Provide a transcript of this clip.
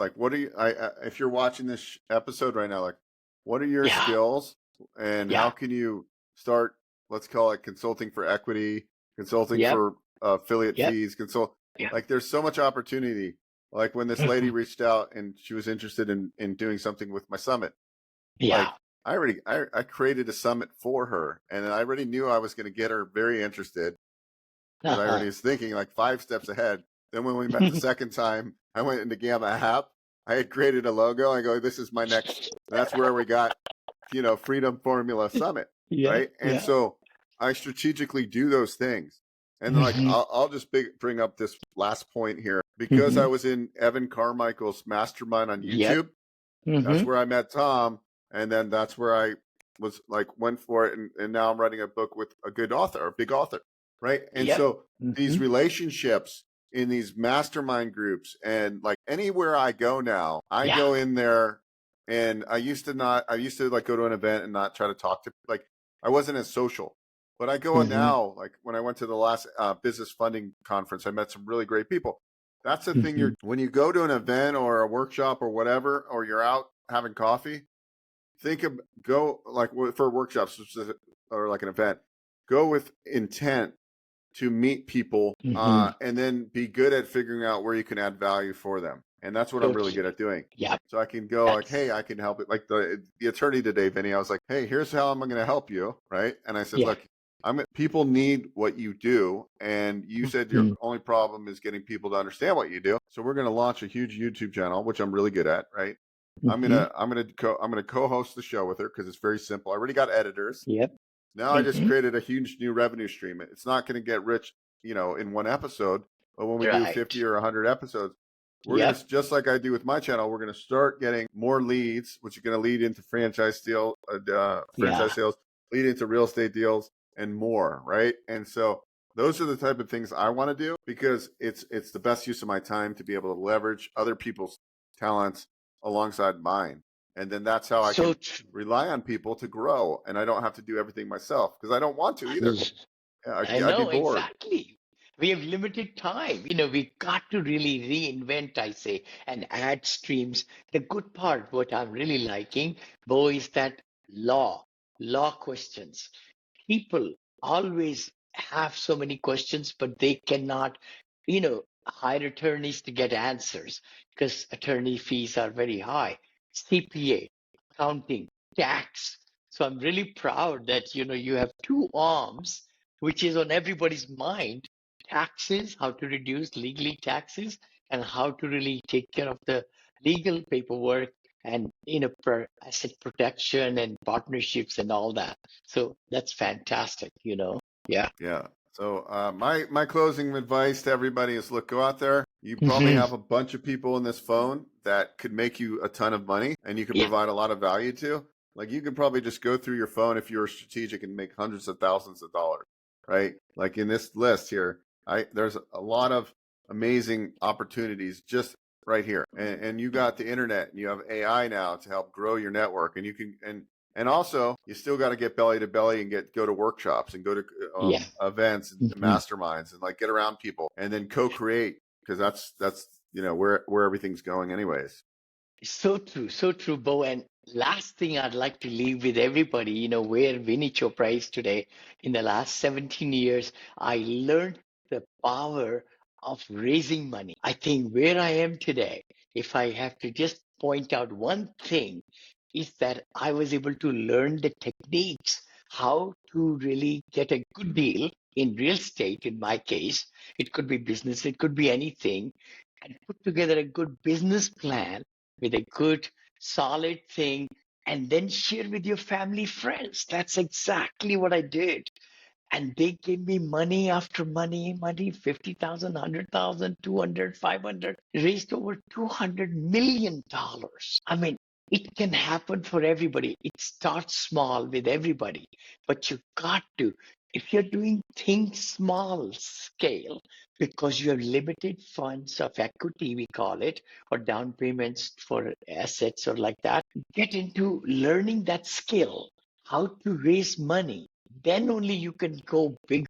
like, what are you, if you're watching this episode right now, like, what are your Yeah. skills and how Yeah. can you start, let's call it consulting for equity, consulting Yep. for affiliate Yep. fees, Yeah. like there's so much opportunity. Like when this lady reached out and she was interested in doing something with my summit, Yeah. like I created a summit for her and I already knew I was going to get her very interested because I already was thinking like 5 steps ahead. Then when we met the second time, I went into Gamma App. I had created a logo. I go, this is my next. And that's where we got, Freedom Formula Summit, Yeah. right? And Yeah. so I strategically do those things. And then, like, Hmm. I'll just bring up this last point here because I Hmm. was in Evan Carmichael's mastermind on Yep. YouTube. That's Hmm. where I met Tom, and then that's where I was like went for it, and now I'm writing a book with a good author, a big author, right? And Yep. so these Hmm. relationships in these mastermind groups, and like anywhere I go now, I Yeah. go in there, and I used to like go to an event and not try to talk to like I wasn't as social. But I go in Hmm. now, like when I went to the last business funding conference, I met some really great people. That's the thing. Hmm. When you go to an event or a workshop or whatever, or you're out having coffee, go like for workshops or like an event, go with intent to meet people, Hmm. and then be good at figuring out where you can add value for them. And that's what I'm So really true. good at doing. Yep. So I can go like, That's hey, I can help it. Like the attorney today, Vinny, I was like, hey, here's how I'm going to help you, right? And I said, yeah. look, people need what you do, and you said your Hmm. only problem is getting people to understand what you do. So we're going to launch a huge YouTube channel, which I'm really good at, right? Hmm. I'm gonna co-host the show with her because it's very simple. I already got editors. Yep. Now I just Hmm. created a huge new revenue stream. It's not going to get rich, in one episode, but when we do 50 Right. or 100 episodes, we're going to, Yep. just like I do with my channel, we're going to start getting more leads, which is going to lead into Yeah. franchise sales, lead into real estate deals and more, right? And so those are the type of things I want to do because it's the best use of my time to be able to leverage other people's talents alongside mine. And then that's how I So can true. rely on people to grow, and I don't have to do everything myself because I don't want to either. Yeah, I I'd be know bored. exactly. We have limited time. We got to really reinvent, I say, and add streams. The good part, what I'm really liking, Bo, is that law questions. People always have so many questions, but they cannot, hire attorneys to get answers because attorney fees are very high. CPA, accounting, tax. So I'm really proud that, you have two arms which is on everybody's mind: taxes, how to reduce legally taxes, and how to really take care of the legal paperwork and asset protection and partnerships and all that. So that's fantastic. Yeah. Yeah. So my closing advice to everybody is look, go out there. You probably Hmm. have a bunch of people in this phone that could make you a ton of money and you could Yeah. provide a lot of value to. Like you could probably just go through your phone if you're strategic and make hundreds of thousands of dollars, right? Like in this list here, there's a lot of amazing opportunities just right here. And you got the internet and you have AI now to help grow your network, and you can and also, you still got to get belly to belly and go to workshops and go to Yeah. events and Hmm. masterminds and like get around people and then co-create because that's where everything's going anyways. So true, Bo. And last thing I'd like to leave with everybody, where Vinny Chopra is today. In the last 17 years, I learned the power of raising money. I think where I am today, if I have to just point out one thing, is that I was able to learn the techniques, how to really get a good deal in real estate. In my case, it could be business, it could be anything, and put together a good business plan with a good, solid thing, and then share with your family, friends. That's exactly what I did. And they gave me money after money, 50,000, 100,000, 200, 500, raised over $200 million. I mean, it can happen for everybody. It starts small with everybody, but you got to, if you're doing things small scale, because you have limited funds of equity, we call it, or down payments for assets or like that, get into learning that skill, how to raise money. Then only you can go big